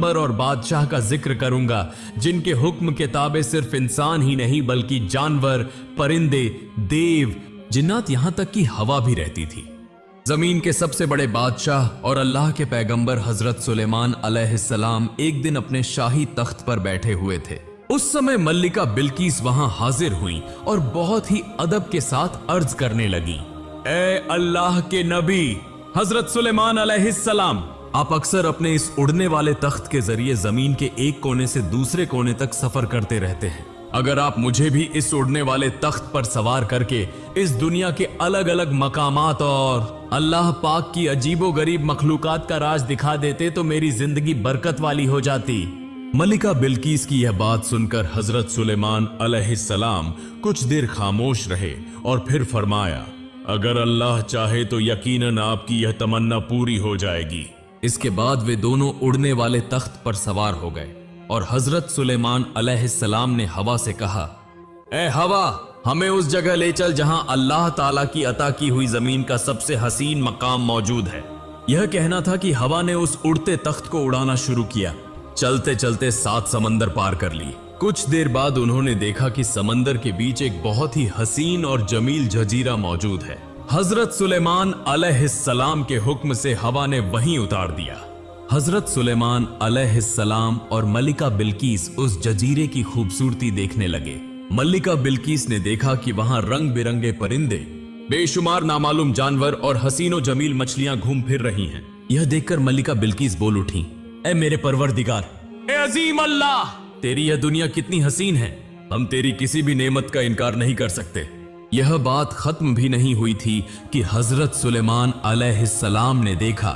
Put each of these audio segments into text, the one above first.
पैगंबर और बादशाह का जिक्र करूंगा जिनके हुक्म के ताबे सिर्फ इंसान ही नहीं बल्कि जानवर, परिंदे, देव, जिन्नात, यहां तक कि हवा भी रहती थी। जमीन के सबसे बड़े बादशाह और अल्लाह के पैगंबर हजरत सुलेमान अलैहिस्सलाम एक दिन अपने शाही तख्त पर बैठे हुए थे। उस समय मल्लिका बिल्किस वहां हाजिर हुई और बहुत ही अदब के साथ अर्ज करने लगी, ए अल्लाह के नबी हजरत सुलेमान अलैहिस्सलाम, आप अक्सर अपने इस उड़ने वाले तख्त के जरिए जमीन के एक कोने से दूसरे कोने तक सफर करते रहते हैं। अगर आप मुझे भी इस उड़ने वाले तख्त पर सवार करके इस दुनिया के अलग अलग मकामात और अल्लाह पाक की अजीबोगरीब मखलूकात का राज दिखा देते तो मेरी जिंदगी बरकत वाली हो जाती। मलिका बिल्किस की यह बात सुनकर हजरत सुलेमान अलैहिस्सलाम कुछ देर खामोश रहे और फिर फरमाया, अगर अल्लाह चाहे तो यकीनन आपकी यह तमन्ना पूरी हो जाएगी। इसके बाद वे दोनों उड़ने वाले तख्त पर सवार हो गए और हजरत सुलेमान अलैहिस्सलाम ने हवा से कहा, ए हवा, हमें उस जगह ले चल जहां अल्लाह ताला की अता की हुई जमीन का सबसे हसीन मकाम मौजूद है। यह कहना था कि हवा ने उस उड़ते तख्त को उड़ाना शुरू किया। चलते चलते 7 समंदर पार कर ली। कुछ देर बाद उन्होंने देखा कि समंदर के बीच एक बहुत ही हसीन और जमील जजीरा मौजूद है। हजरत सुलेमान अलैहिस्सलाम के हुक्म से हवा ने वहीं उतार दिया। हजरत सुलेमान अलैहिस्सलाम और मलिका बिल्किस उस जजीरे की खूबसूरती देखने लगे। मलिका बिल्किस ने देखा कि वहां रंग बिरंगे परिंदे, बेशुमार नामालूम जानवर और हसीनो जमील मछलियां घूम फिर रही हैं। यह देखकर मलिका बिल्किस बोल उठी, ए मेरे परवरदिगार, ए अजीम अल्लाह, तेरी यह दुनिया कितनी हसीन है, हम तेरी किसी भी नेमत का इनकार नहीं कर सकते। यह बात खत्म भी नहीं हुई थी कि हजरत सुलेमान अलैहिस्सलाम ने देखा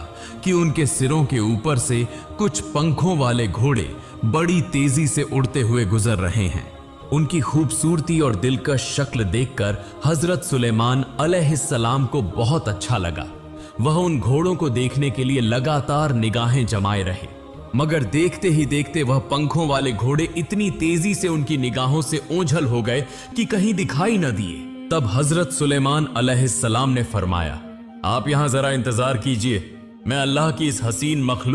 कि उनके सिरों के ऊपर से कुछ पंखों वाले घोड़े बड़ी तेजी से उड़ते हुए गुजर रहे हैं। उनकी खूबसूरती और दिलकश शक्ल देखकर हजरत सुलेमान अलैहिस्सलाम को बहुत अच्छा लगा। वह उन घोड़ों को देखने के लिए लगातार निगाहें जमाए रहे, मगर देखते ही देखते वह पंखों वाले घोड़े इतनी तेजी से उनकी निगाहों से ओझल हो गए कि कहीं दिखाई न दिए। तब हजरत सुलेमान अलैहिस्सलाम ने फरमाया, आप यहां जरा इंतजार कीजिए, मैं अल्लाह की इस हसीन मखलूक